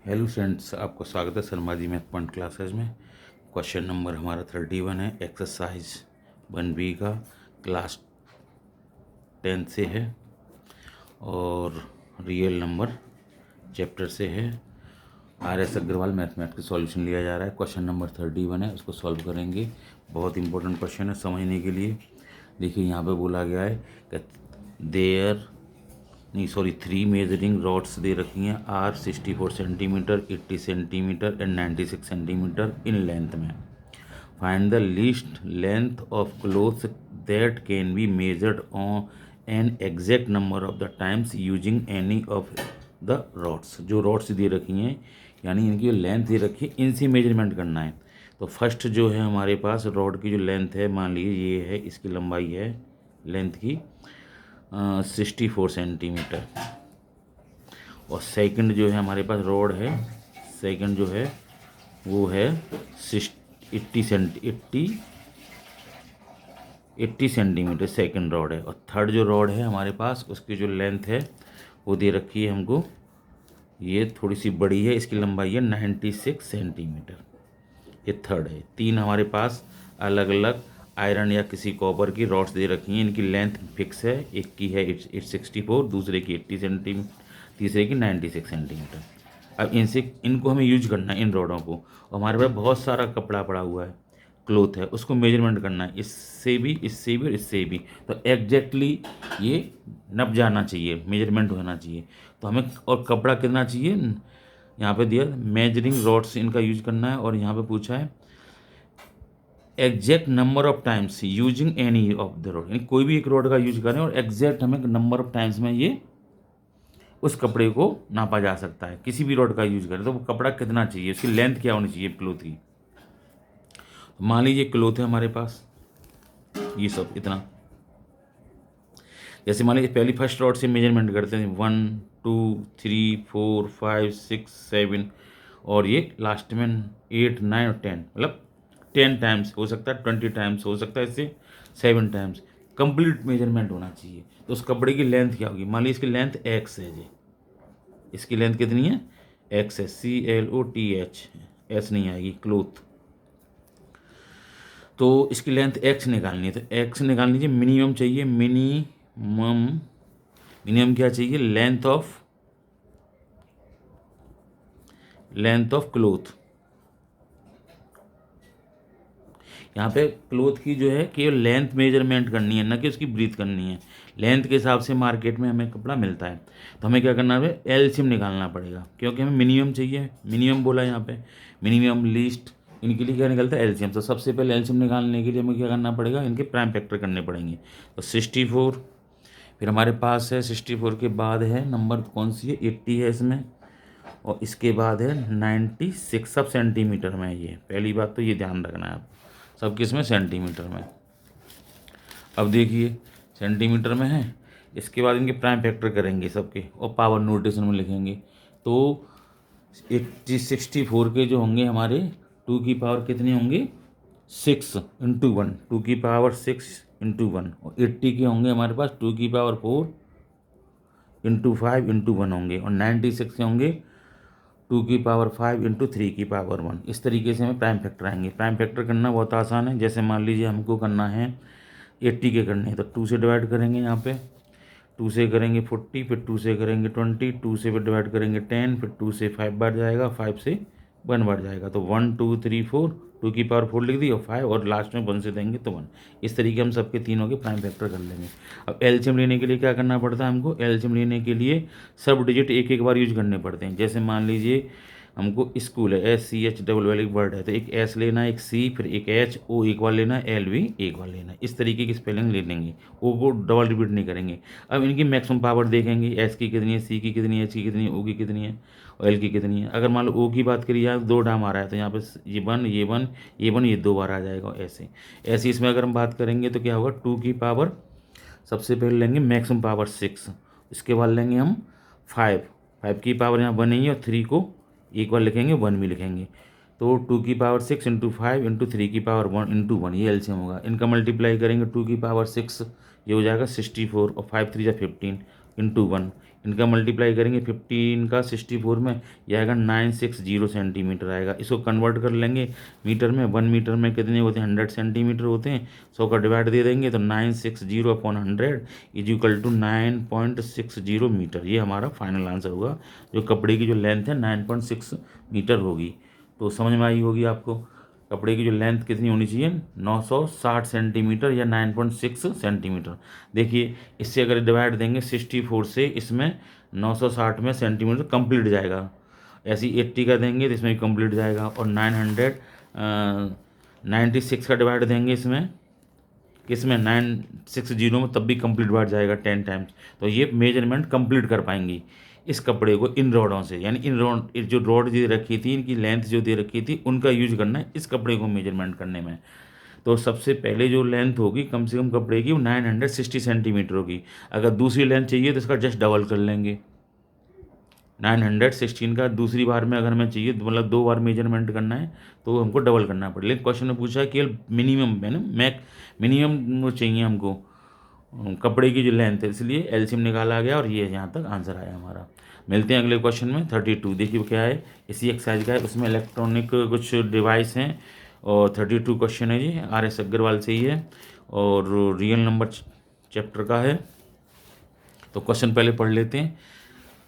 Hello friends, आपको स्वागत है Sharma ji math point classes में। क्वेश्चन नंबर हमारा 31 है, एक्सरसाइज 1B का, क्लास 10 से है और रियल नंबर चैप्टर से है। RS अग्रवाल मैथमेटिक्स का सॉल्यूशन लिया जा रहा है। क्वेश्चन नंबर 31 है, उसको सॉल्व करेंगे। बहुत इंपॉर्टेंट क्वेश्चन है समझने के लिए। देखिए यहाँ पे बोला गया है कि 3 मेजरिंग रॉड्स दे रखी हैं, are 64 centimetre, 80 centimetre and 96 centimetre in length में। Find the least length of cloth that can be measured on an exact number of the times using any of the rods. जो rods दे रखी हैं यानी इनकी जो लेंथ दे रखी है, इनसे मेजरमेंट करना है। तो फर्स्ट जो है हमारे पास रॉड की जो लेंथ है, मान लीजिए ये है, इसकी लंबाई है लेंथ की 64 सेंटीमीटर। और सेकंड जो है हमारे पास रॉड है, सेकंड जो है वो है 80 सेंटीमीटर सेकंड रॉड है। और थर्ड जो रॉड है हमारे पास, उसकी जो लेंथ है वो दे रखी है हमको, ये थोड़ी सी बड़ी है, इसकी लंबाई है 96 सेंटीमीटर। ये थर्ड है। तीन हमारे पास अलग अलग आयरन या किसी कॉपर की रॉड्स दे रखी हैं, इनकी लेंथ फिक्स है। एक की है 64, दूसरे की 80 सेंटीमीटर, तीसरे की 96 सेंटीमीटर। अब इनको हमें यूज करना है, इन रॉडों को। और हमारे पास बहुत सारा कपड़ा पड़ा हुआ है, क्लोथ है, उसको मेजरमेंट करना है, इससे भी, इससे भी और इससे भी। तो एग्जैक्टली ये नप जाना चाहिए, मेजरमेंट होना चाहिए। तो हमें और कपड़ा कितना चाहिए, यहाँ पे दिया मेजरिंग रॉड्स, इनका यूज करना है। और यहाँ पे पूछा है exact number of times using any of the rod, यानी कोई भी एक रॉड का यूज करें और एग्जैक्ट हमें नंबर ऑफ टाइम्स में ये उस कपड़े को नापा जा सकता है। किसी भी रॉड का यूज करें तो वो कपड़ा कितना चाहिए, उसकी लेंथ क्या होनी चाहिए क्लोथ की। तो मान लीजिए क्लोथ है हमारे पास ये सब इतना, जैसे मान लीजिए पहली फर्स्ट रॉड से मेजरमेंट करते हैं 1 2 3 4 5 6 7 और ये लास्ट में 8 9 और 10, मतलब 10 टाइम्स हो सकता है, 20 टाइम्स हो सकता है, इससे 7 टाइम्स कंप्लीट मेजरमेंट होना चाहिए। तो उस कपड़े की लेंथ क्या होगी, मान लीजिए इसकी लेंथ एक्स है जी, इसकी लेंथ कितनी है, एक्स है, CLOTH, एस नहीं आएगी, क्लोथ। तो इसकी लेंथ एक्स निकालनी है, तो एक्स निकालनी चाहिए, मिनिमम चाहिए, मिनिमम क्या चाहिए, लेंथ ऑफ क्लोथ। यहाँ पे क्लोथ की जो है केवल लेंथ मेजरमेंट करनी है, ना कि उसकी ब्रीथ करनी है। लेंथ के हिसाब से मार्केट में हमें कपड़ा मिलता है। तो हमें क्या करना है, एलसीएम निकालना पड़ेगा, क्योंकि हमें मिनिमम चाहिए। मिनिमम बोला यहाँ पे, मिनिमम लीस्ट, इनके लिए क्या निकलता है, एलसीएम। तो सबसे पहले एलसीएम निकालने के लिए हमें क्या करना पड़ेगा, इनके प्राइम फैक्टर करने पड़ेंगे। तो 64, फिर हमारे पास है 64 के बाद है नंबर कौन सी है, 80 है इसमें, और इसके बाद है 96, सब सेंटीमीटर में है। ये पहली बात तो ये ध्यान रखना है आप, सब किस में, सेंटीमीटर में। अब देखिए सेंटीमीटर में है, इसके बाद इनके प्राइम फैक्टर करेंगे सबके और पावर नोटेशन में लिखेंगे। तो 64 के जो होंगे हमारे 2 की पावर कितने होंगे, 6 इंटू 1, 2 की पावर 6 इंटू 1। और 80 के होंगे हमारे पास 2 की पावर 4 इंटू 5 इंटू 1 होंगे। और 96 के होंगे 2 की पावर 5 इंटू 3 की पावर 1। इस तरीके से हमें प्राइम फैक्टर आएंगे। प्राइम फैक्टर करना बहुत आसान है। जैसे मान लीजिए हमको करना है 80 के करने हैं, तो 2 से डिवाइड करेंगे, यहाँ पे 2 से करेंगे 40, फिर 2 से करेंगे 20, 2 से फिर डिवाइड करेंगे 10, फिर 2 से 5 बढ़ जाएगा, 5 से 1 बढ़ जाएगा। तो 1 2 3 4, 2 की पावर 4 लिख दी और 5, और लास्ट में 1 से देंगे तो 1। इस तरीके हम सबके तीनों के प्राइम फैक्टर कर लेंगे। अब एलसीएम लेने के लिए क्या करना पड़ता है हमको, एलसीएम लेने के लिए सब डिजिट एक एक बार यूज करने पड़ते हैं। जैसे मान लीजिए हमको स्कूल है, SCH एक वर्ड है, तो एक S लेना है, एक C, फिर एक H, O एक बार लेना है, L भी एक बार लेना है। इस तरीके की स्पेलिंग ले लेंगे, O को डबल रिपीट नहीं करेंगे। अब इनकी मैक्सिमम पावर देखेंगे, S की कितनी है, C की कितनी है, H की कितनी है, O की कितनी है और L की कितनी है। अगर मान लो O की बात करिए, यहाँ 2 डाम आ रहा है, तो यहाँ पे ये 1 ये 1 ये 1 ये 2 बार आ जाएगा ऐसे। ऐसे इसमें अगर हम बात करेंगे तो क्या होगा, 2 की पावर सबसे पहले लेंगे मैक्सिमम पावर 6, इसके बाद लेंगे हम 5 की पावर यहाँ 1 नहीं है, और 3 को एक बार लिखेंगे, 1 भी लिखेंगे। तो 2 की पावर 6 इंटू 5 इंटू 3 की पावर 1 इंटू 1, ये एलसीएम होगा। इनका मल्टीप्लाई करेंगे, 2 की पावर 6 ये हो जाएगा 64, और 5 3 या 15 इंटू 1 इनका मल्टीप्लाई करेंगे 15 का 64 में, यह आएगा 960 सेंटीमीटर आएगा। इसको कन्वर्ट कर लेंगे मीटर में। 1 मीटर में कितने होते हैं, 100 सेंटीमीटर होते हैं। 100 का डिवाइड दे देंगे तो 960 upon 100 is equal to 9.60 metre. ये हमारा फाइनल आंसर होगा। जो कपड़े की जो लेंथ है 9.6 मीटर होगी। तो समझ में आई होगी आपको कपड़े की जो लेंथ कितनी होनी चाहिए, 960 सेंटीमीटर या 9.6 सेंटीमीटर। देखिए इससे अगर डिवाइड देंगे 64 से, इसमें 960 में सेंटीमीटर कंप्लीट जाएगा। ऐसे ही 80 का देंगे तो इसमें भी कंप्लीट जाएगा। और 996 का डिवाइड देंगे इसमें, किसमें 960 में, तब भी कंप्लीट बार जाएगा 10 टाइम्स। तो ये मेजरमेंट कंप्लीट कर पाएंगी इस कपड़े को इन रॉडों से। यानी इन रॉड, जो रॉड दे रखी थी, इनकी लेंथ जो दे रखी थी, उनका यूज करना है इस कपड़े को मेजरमेंट करने में। तो सबसे पहले जो लेंथ होगी कम से कम कपड़े की वो 960 सेंटीमीटर होगी। अगर दूसरी लेंथ चाहिए तो इसका जस्ट डबल कर लेंगे। 916 का दूसरी बार में अगर हमें चाहिए, मतलब 2 बार मेजरमेंट करना है तो हमको डबल करना पड़ेगा। लेकिन क्वेश्चन में पूछा है केवल मिनिमम है ना, मिनिमम चाहिए हमको कपड़े की जो लेंथ है, इसलिए एलसीएम निकाला गया और ये यहाँ तक आंसर आया हमारा। मिलते हैं अगले क्वेश्चन में। 32 देखिए क्या है, इसी एक्सरसाइज का है, उसमें इलेक्ट्रॉनिक कुछ डिवाइस हैं और 32 क्वेश्चन है जी, RS अग्रवाल से ही है और रियल नंबर चैप्टर का है। तो क्वेश्चन पहले पढ़ लेते हैं।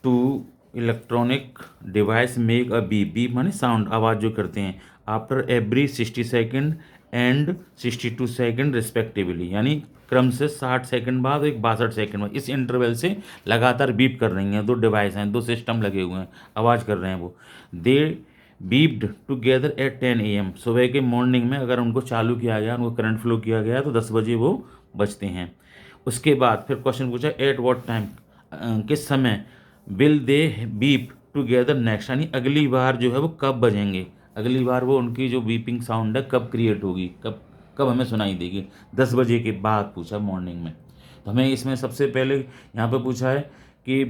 Two electronic device make a beep, beep माने साउंड, आवाज़ जो करते हैं, after every 60 second and 62 second respectively, यानी क्रम से 60 सेकंड बाद और एक 62 सेकंड बाद, इस इंटरवल से लगातार बीप कर रही हैं। 2 डिवाइस हैं, 2 सिस्टम लगे हुए हैं, आवाज़ कर रहे हैं वो। दे बीप्ड टुगेदर एट 10 AM, सुबह के मॉर्निंग में अगर उनको चालू किया गया, उनको करंट फ्लो किया गया तो 10 बजे वो बजते हैं। उसके बाद फिर क्वेश्चन पूछा एट व्हाट टाइम, किस समय, will they beep together next, यानी अगली बार जो है वो कब बजेंगे, अगली बार वो उनकी जो बीपिंग साउंड है कब क्रिएट होगी, कब कब हमें सुनाई देगी। 10 बजे के बाद पूछा मॉर्निंग में। तो हमें इसमें सबसे पहले यहाँ पे पूछा है कि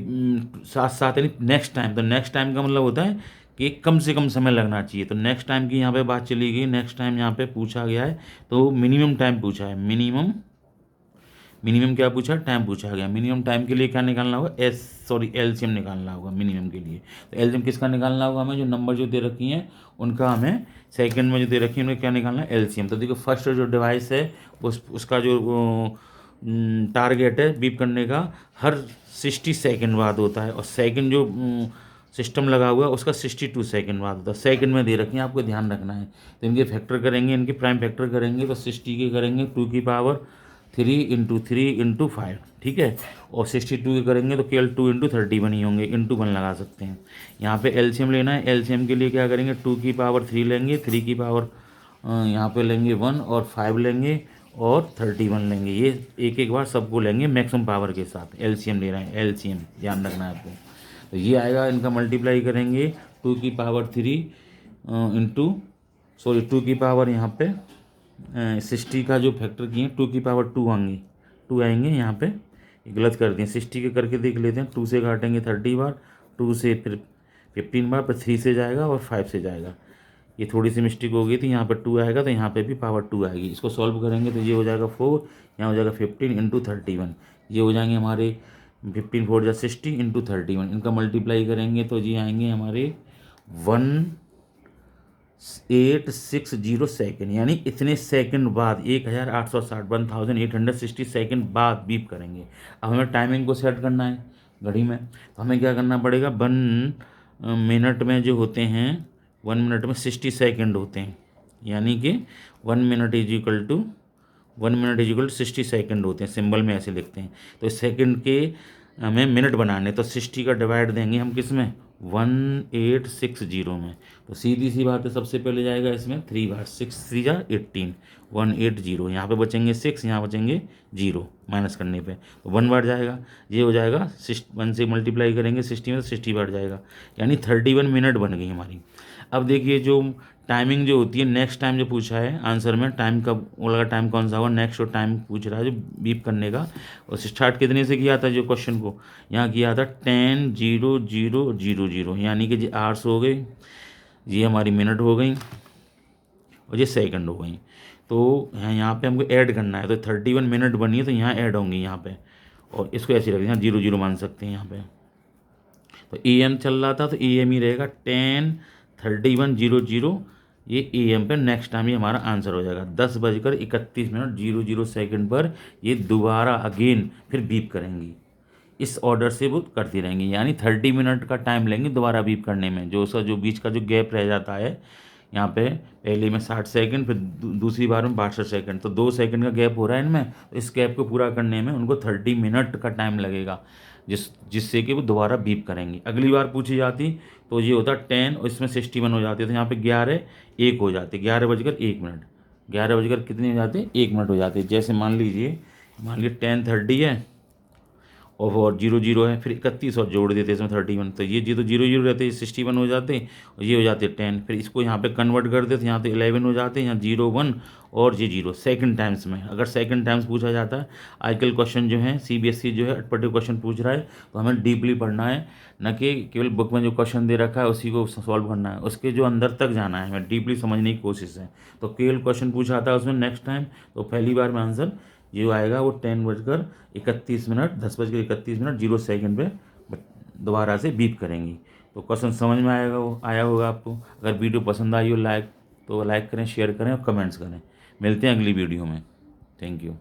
साथ साथ यानी नेक्स्ट टाइम, तो नेक्स्ट टाइम का मतलब होता है कि कम से कम समय लगना चाहिए। तो नेक्स्ट टाइम की यहाँ पे बात चली गई, नेक्स्ट टाइम यहाँ पे पूछा गया है तो मिनिमम टाइम पूछा है। मिनिमम क्या पूछा, टाइम पूछा गया। मिनिमम टाइम के लिए क्या निकालना होगा, एलसीएम निकालना होगा मिनिमम के लिए। तो एलसीएम किसका निकालना होगा, हमें जो नंबर जो दे रखी हैं उनका हमें सेकंड में जो दे रखी है उनका क्या निकालना है, एलसीएम। तो देखो फर्स्ट जो डिवाइस है उसका जो टारगेट है बीप करने का हर 60 सेकंड बाद होता है, और सेकंड जो सिस्टम लगा हुआ है उसका 62 सेकंड बाद होता है। सेकंड में दे रखी हैं, आपको ध्यान रखना है। तो इनके फैक्टर करेंगे, इनके प्राइम फैक्टर करेंगे तो 60 के करेंगे 2 की पावर 3 × 5, ठीक है। और 62 के करेंगे तो केवल 2 × 30 बनी होंगे, × 1 लगा सकते हैं। यहाँ पे एलसीएम लेना है, एलसीएम के लिए क्या करेंगे, 2 की पावर 3 लेंगे, 3 की पावर यहाँ पे लेंगे 1 और 5 लेंगे और 31 लेंगे। ये एक एक बार सबको लेंगे मैक्सिमम पावर के साथ। एलसीएम ले रहे हैं, एलसीएम ध्यान रखना है आपको। तो ये आएगा, इनका मल्टीप्लाई करेंगे 2 की पावर 3 इंटू 2 की पावर यहाँ पे 60 का जो फैक्टर किए 2 की पावर 2 आएंगे, 2 आएंगे यहाँ पे, गलत कर दिए। 60 के करके देख लेते हैं, 2 से काटेंगे 30 बार, 2 से फिर 15 बार, फिर 3 से जाएगा और 5 से जाएगा। ये थोड़ी सी मिस्टेक हो गई थी, यहाँ पर 2 आएगा तो यहाँ पे भी पावर 2 आएगी। इसको सॉल्व करेंगे तो ये हो जाएगा 4, यहाँ हो जाएगा 15 × 31, ये हो जाएंगे हमारे 15 4 जा 60 × 31। इनका मल्टीप्लाई करेंगे तो ये आएंगे हमारे 1860 सेकेंड, यानी इतने सेकंड बाद 1860 सेकंड बाद बीप करेंगे। अब हमें टाइमिंग को सेट करना है घड़ी में, तो हमें क्या करना पड़ेगा, 1 मिनट में जो होते हैं 1 मिनट में 60 सेकंड होते हैं, यानी कि 1 minute is equal to 60 second होते हैं, सिंबल में ऐसे लिखते हैं। तो इस सेकंड के हमें मिनट बनाने, तो 60 का डिवाइड देंगे हम किस में, 1860 में। तो सीधी सी बात है, सबसे पहले जाएगा इसमें 3 बार, 6 3 जा 18, 180, यहाँ पे बचेंगे 6, यहाँ बचेंगे 0 माइनस करने पे, तो 1 बार जाएगा। ये हो जाएगा 1 से मल्टीप्लाई करेंगे 60 में तो 60 बार जाएगा, यानी 31 मिनट बन गई हमारी। अब देखिए जो टाइमिंग जो होती है, नेक्स्ट टाइम जो पूछा है आंसर में, टाइम कब वो लगा, टाइम कौन सा होगा, नेक्स्ट जो टाइम पूछ रहा है जो बीप करने का, और स्टार्ट कितने से किया था जो क्वेश्चन को, यहाँ किया था 10:00:00, यानी कि ये आवर्स हो गए, ये हमारी मिनट हो गई और ये सेकंड हो गई। तो यहाँ पे हमको ऐड करना है, तो 31 मिनट बनी है तो यहाँ ऐड होंगी यहाँ पे, और इसको ऐसे रख दें, 00 मान सकते हैं यहाँ पे। तो AM चल रहा था तो AM ही रहेगा 10:31:00। ये AM पे नेक्स्ट टाइम ही हमारा आंसर हो जाएगा। 10:31:00 पर ये दोबारा अगेन फिर बीप करेंगी। इस ऑर्डर से वो करती रहेंगी, यानी 30 मिनट का टाइम लेंगे दोबारा बीप करने में। जो उसका जो बीच का जो गैप रह जाता है, यहाँ पे पहले में 60 सेकंड, फिर दूसरी बार में 62 सेकंड, तो 2 सेकंड का गैप हो रहा है इनमें। तो इस गैप को पूरा करने में उनको 30 मिनट का टाइम लगेगा, जिससे कि वो दोबारा बीप करेंगी। अगली बार पूछी जाती तो ये होता 10 और इसमें 61 हो जाती है, तो यहाँ पे 11:01 हो जाते, 11:01। 11 बजकर कितने हो जाते, 1 मिनट हो जाते। जैसे मान लीजिए 10:30 है और 00 है, फिर 31 और जोड़ देते इसमें 31, तो ये तो 00 रहते, 61 हो जाते और ये हो जाते 10। फिर इसको यहाँ पे कन्वर्ट कर देते, यहाँ तो 11 हो जाते, यहाँ 01 और ये 0 सेकंड टाइम्स में। अगर सेकंड टाइम्स पूछा जाता है, आजकल क्वेश्चन जो है CBSE जो है अटपटे क्वेश्चन पूछ रहा है, तो हमें डीपली पढ़ना है, न कि केवल बुक में जो क्वेश्चन दे रखा है उसी को सॉल्व करना है, उसके जो अंदर तक जाना है, हमें डीपली समझने की कोशिश है। तो केवल क्वेश्चन पूछा आता है उसमें नेक्स्ट टाइम, तो पहली बार में आंसर जो आएगा वो 10:31, 10:31, 0 सेकंड पे दोबारा से बीप करेंगी। तो क्वेश्चन समझ में आया होगा आपको। अगर वीडियो पसंद आई हो तो लाइक करें, शेयर करें और कमेंट्स करें। मिलते हैं अगली वीडियो में। Thank you.